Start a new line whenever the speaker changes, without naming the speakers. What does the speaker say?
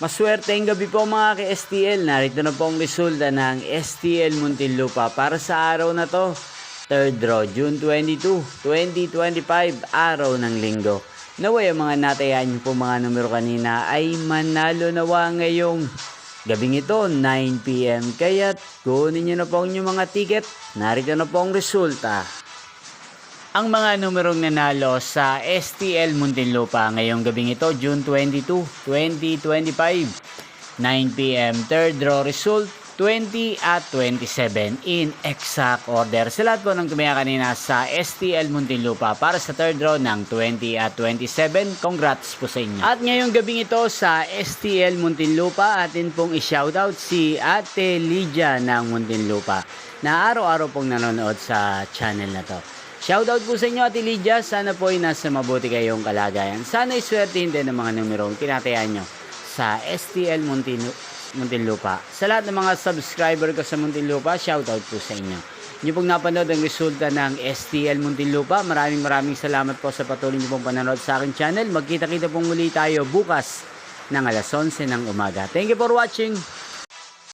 Maswerteng gabi po mga ka-STL. Narito na po ang resulta ng STL Muntinlupa para sa araw na to. Third draw, June 22, 2025, araw ng linggo. Naway ang mga natayaan nyo po mga numero kanina ay manalo nawa ngayong gabing ito, 9 PM. Kaya kunin nyo na po ang inyong mga ticket. Narito na po ang resulta. Ang mga numerong nanalo sa STL Muntinlupa ngayong gabing ito, June 22, 2025, 9 PM, third draw result, 20 at 27 in exact order. Sa lahat po ng tumaya kanina sa STL Muntinlupa para sa third draw ng 20 at 27, congrats po sa inyo. At ngayong gabing ito sa STL Muntinlupa, atin pong i-shoutout si Ate Lydia ng Muntinlupa na araw-araw pong nanonood sa channel na to. Shoutout po sa inyo Ate Lydia, sana po ay nasa mabuti kayong kalagayan. Sana iswertein din ang mga numerong tinatayaan nyo sa STL Muntinlupa. Sa lahat ng mga subscriber ko sa Muntinlupa, shoutout po sa inyo. Nyo pong napanood ang resulta ng STL Muntinlupa. Maraming salamat po sa patuloy nyo pong panonood sa aking channel. Magkita-kita pong muli tayo bukas ng alas 11 ng umaga. Thank you for watching.